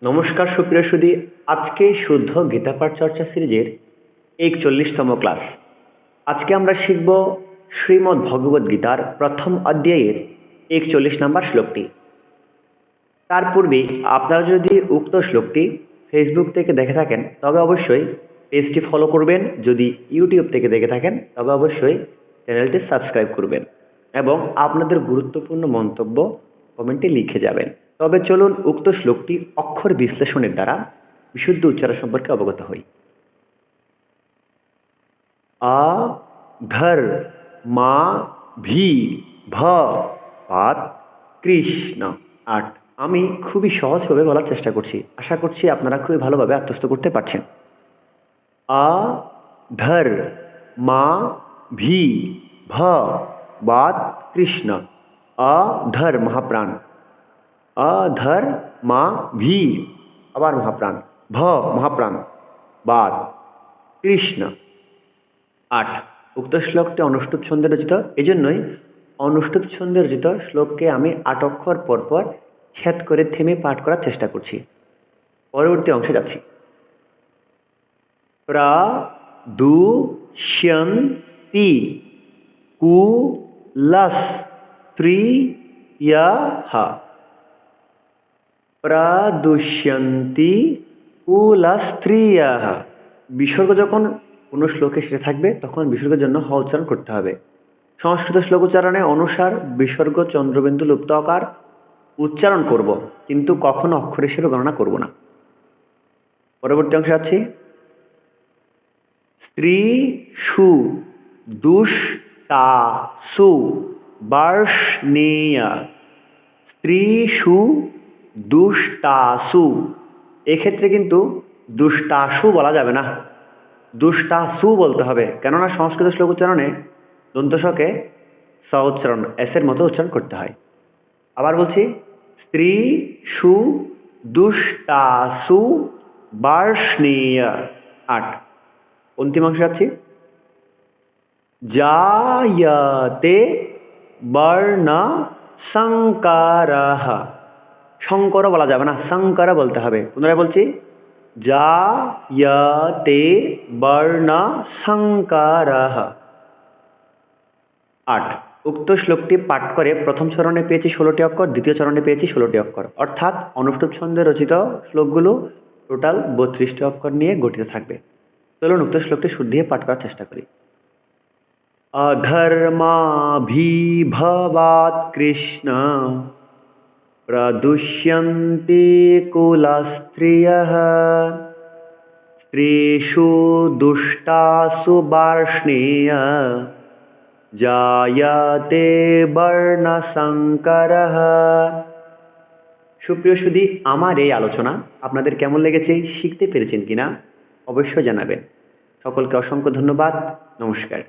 নমস্কার সুপ্রিয় সুধী। আজকে শুদ্ধ গীতাপাঠ চর্চা সিরিজের ৪১তম ক্লাস। আজকে আমরা শিখব শ্রীমদ্ ভগবদ গীতার প্রথম অধ্যায়ের ৪১ নম্বর শ্লোকটি। তার পূর্বে আপনারা যদি উক্ত শ্লোকটি ফেসবুক থেকে দেখে থাকেন তবে অবশ্যই পেজটি ফলো করবেন, যদি ইউটিউব থেকে দেখে থাকেন তবে অবশ্যই চ্যানেলটি সাবস্ক্রাইব করবেন এবং আপনাদের গুরুত্বপূর্ণ মন্তব্য কমেন্টে লিখে যাবেন। তবে চলুন উক্ত শ্লোকটি অক্ষর বিশ্লেষণের দ্বারা বিশুদ্ধ উচ্চারণ সম্পর্কে অবগত হই। আ ধর মা ভি ভ পাত কৃষ্ণ ৮। আমি খুবই সহজভাবে বলার চেষ্টা করছি, আশা করছি আপনারা খুবই ভালোভাবে আত্মস্থ করতে পারছেন। আ ধর মা ভি ভ বাত কৃষ্ণ। অধর মহাপ্রাণ, অধর মা ভি আবার মহাপ্রাণ, ভ মহাপ্রাণ, বাত কৃষ্ণ ৮। উক্ত শ্লোকটি অনুষ্টুপ ছন্দে রচিত, এজন্যই অনুষ্টুপ ছন্দে রচিত শ্লোককে আমি ৮ অক্ষর পরপর ছেদ করে থেমে পাঠ করার চেষ্টা করছি। পরবর্তী অংশে যাচ্ছি। প্রদুষ্যন্তি কুলস্ত্রিয়ঃ। প্রদুষ্যন্তি কুলস্ত্রিয়ঃ। বিসর্গ যখন কোনো শ্লোকে সেটা থাকবে তখন বিসর্গের জন্য হ উচ্চারণ করতে হবে। সংস্কৃত শ্লোক উচ্চারণে অনুসার বিসর্গ চন্দ্রবিন্দু লুপ্ত আকার উচ্চারণ করব, কিন্তু কখনো অক্ষর হিসেবে গণনা করব না। পরবর্তী অংশে আছি। স্ত্রীষু দুষ্টাসু বর্ষ্ণেয়। স্ত্রীষু দুষ্টাসু, এক্ষেত্রে কিন্তু দুষ্টাসু বলা যাবে না, দুষ্টাসু বলতে হবে, কেননা সংস্কৃত শ্লোক উচ্চারণে দন্তস্বকে স উচ্চারণ এসের মতো উচ্চারণ করতে হয়। আবার বলছি, স্ত্রীষু দুষ্টাসু বর্ষ্ণেয় ৮। অন্তিম অংশে যাচ্ছি। জায়তে বর্ণ সংকরঃ। শঙ্কর বলা যাবে না, সংকর বলতে হবে। পুনরায় বলছি, জায়তে বর্ণ সংকরঃ ৮। উক্ত শ্লোকটি পাঠ করে প্রথম চরণে পেয়েছি ১৬টি অক্ষর, দ্বিতীয় চরণে পেয়েছি ১৬টি অক্ষর, অর্থাৎ অনুষ্টুপ ছন্দে রচিত শ্লোকগুলো টোটাল ৩২টি অক্ষর নিয়ে গঠিত থাকবে। চলুন উক্ত শ্লোকটি শুদ্ধিয়ে পাঠ করার চেষ্টা করি। অধর্মাভিভবাৎ কৃষ্ণ প্রদুষ্যন্তি কুলস্ত্রিয়ঃ। স্ত্রীষু দুষ্টাসু বর্ষ্ণেয়। জায়তে বর্ণসংকরঃ। সুপ্রিয় সুধী, আমার এই আলোচনা আপনাদের কেমন লেগেছে, শিখতে পেরেছেন কিনা অবশ্যই জানাবেন। সকলকে অসংখ্য ধন্যবাদ। নমস্কার।